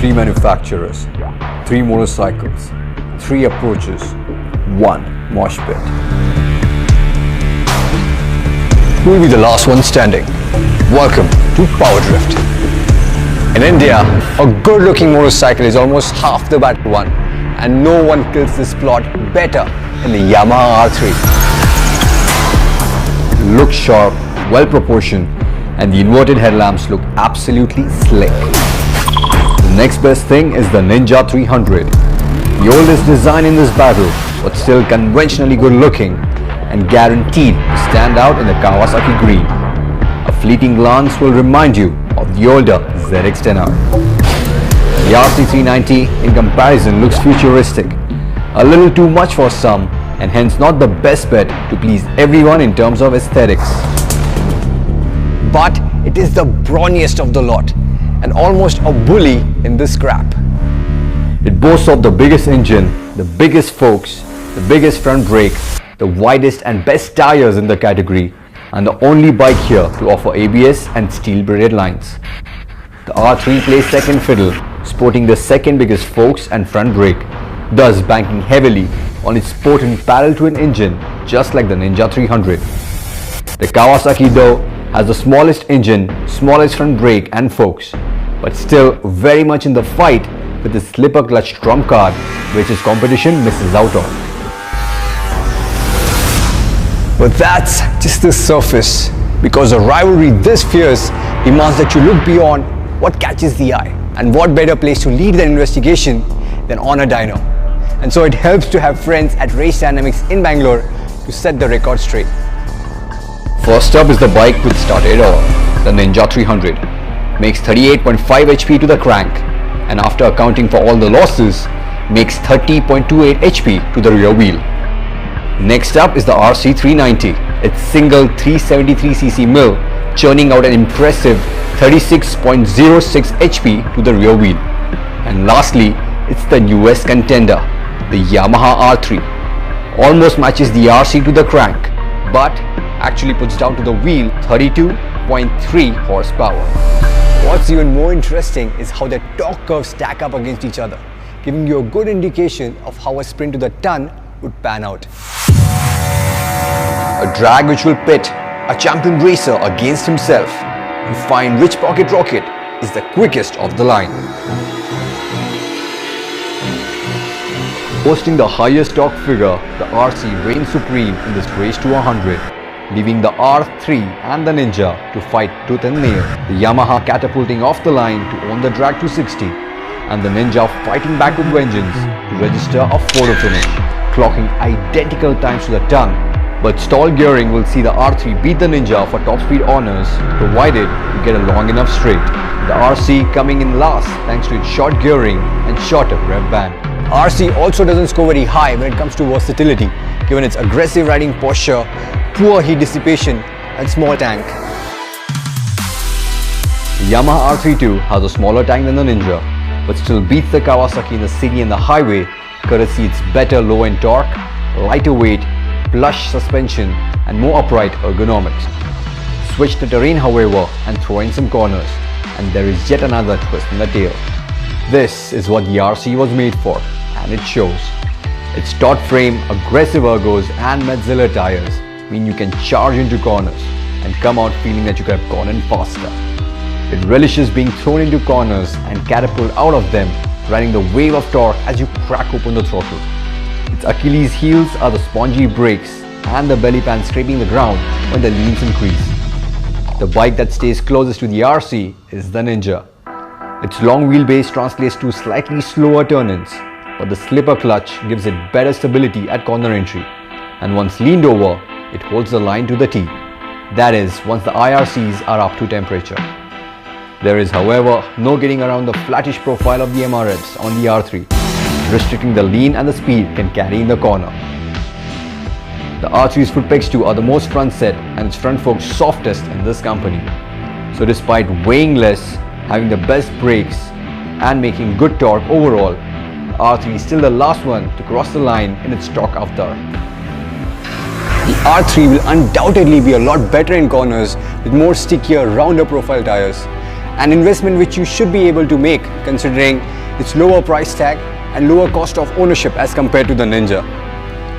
3 manufacturers, 3 motorcycles, 3 approaches, 1 mosh pit. Who will be the last one standing? Welcome to Power Drift. In India, a good-looking motorcycle is almost half the battle won, and no one kills this plot better than the Yamaha R3. It looks sharp, well-proportioned, and the inverted headlamps look absolutely slick. The next best thing is the Ninja 300. The oldest design in this battle, but still conventionally good-looking and guaranteed to stand out in the Kawasaki green. A fleeting glance will remind you of the older ZX-10R. The RC390 in comparison looks futuristic, a little too much for some, and hence not the best bet to please everyone in terms of aesthetics. But it is the brawniest of the lot and almost a bully in this scrap. It boasts of the biggest engine, the biggest forks, the biggest front brake, the widest and best tires in the category, and the only bike here to offer ABS and steel-braided lines. The R3 plays second fiddle, sporting the second biggest forks and front brake, thus banking heavily on its potent parallel-twin engine, just like the Ninja 300. The Kawasaki though has the smallest engine, smallest front brake and forks, but still very much in the fight with the slipper clutch trump card, which its competition misses out on. But that's just the surface, because a rivalry this fierce demands that you look beyond what catches the eye, and what better place to lead the investigation than on a dyno. And so it helps to have friends at Race Dynamics in Bangalore to set the record straight. First up is the bike which started all, the Ninja 300. Makes 38.5 HP to the crank, and after accounting for all the losses, makes 30.28 HP to the rear wheel. Next up is the RC390, its single 373cc mill churning out an impressive 36.06 HP to the rear wheel. And lastly, it's the newest contender, the Yamaha R3. Almost matches the RC to the crank, but actually puts down to the wheel 32.3 horsepower. What's even more interesting is how the torque curves stack up against each other, giving you a good indication of how a sprint to the ton would pan out. A drag which will pit a champion racer against himself and find which pocket rocket is the quickest of the line. Boasting the highest torque figure, the RC reigns supreme in this race to 100, leaving the R3 and the Ninja to fight tooth and nail. The Yamaha catapulting off the line to own the drag to 60, and the Ninja fighting back with vengeance to register a photo finish, clocking identical times to the ton. But stall gearing will see the R3 beat the Ninja for top speed honors, provided you get a long enough straight. The RC coming in last thanks to its short gearing and shorter rev band. RC also doesn't score very high when it comes to versatility, given its aggressive riding posture, poor heat dissipation and small tank. The Yamaha R32 has a smaller tank than the Ninja, but still beats the Kawasaki in the city and the highway, courtesy its better low-end torque, lighter weight, plush suspension and more upright ergonomics. Switch the terrain however and throw in some corners, and there is yet another twist in the tail. This is what the RC was made for, and it shows. Its taut frame, aggressive ergos and Metzeler tires mean you can charge into corners and come out feeling that you could have gone in faster. It relishes being thrown into corners and catapult out of them, riding the wave of torque as you crack open the throttle. Its Achilles heels are the spongy brakes and the belly pan scraping the ground when the leans increase. The bike that stays closest to the RC is the Ninja. Its long wheelbase translates to slightly slower turn-ins, but the slipper clutch gives it better stability at corner entry, and once leaned over, it holds the line to the T. That is, once the IRCs are up to temperature. There is, however, no getting around the flattish profile of the MRFs on the R3, restricting the lean and the speed it can carry in the corner. The R3's foot pegs too are the most front set and its front forks softest in this company. So despite weighing less, having the best brakes and making good torque overall, the R3 is still the last one to cross the line in its torque avatar. The R3 will undoubtedly be a lot better in corners with more stickier, rounder profile tires, An investment which you should be able to make considering its lower price tag and lower cost of ownership as compared to the Ninja.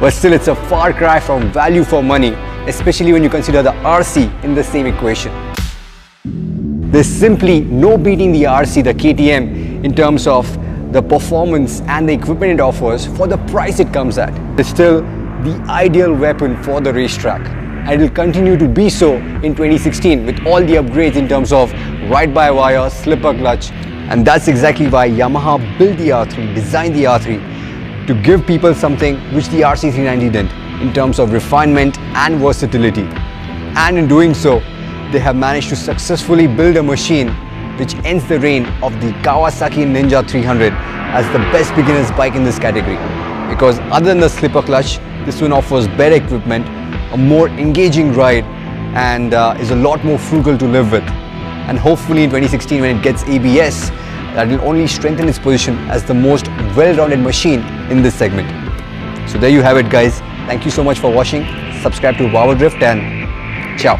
But still, it's a far cry from value for money, especially when you consider the RC in the same equation. There's simply no beating the RC, the KTM, in terms of the performance and the equipment it offers for the price it comes at. It's still the ideal weapon for the racetrack, and it will continue to be so in 2016 with all the upgrades in terms of ride-by-wire, slipper clutch. And that's exactly why Yamaha built the R3, designed the R3 to give people something which the RC390 didn't in terms of refinement and versatility. And in doing so, they have managed to successfully build a machine which ends the reign of the Kawasaki Ninja 300 as the best beginner's bike in this category. Because other than the slipper clutch, this one offers better equipment, a more engaging ride, and is a lot more frugal to live with. And hopefully in 2016, when it gets ABS, that will only strengthen its position as the most well-rounded machine in this segment. So there you have it, guys. Thank you so much for watching. Subscribe to Power Drift and ciao.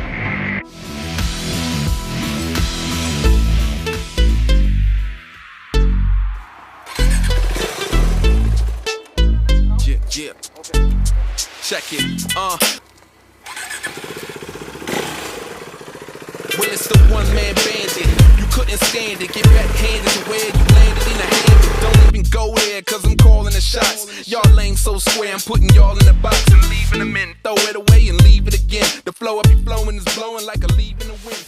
Yeah. Check it. Well, it's the one-man bandit. You couldn't stand it. Get backhanded to where you landed in the hand. But don't even go there, cause I'm calling the shots. Y'all lame so square, I'm putting y'all in the box and leaving them in. Throw it away and leave it again. The flow I be flowing is blowing like a leaf in the wind.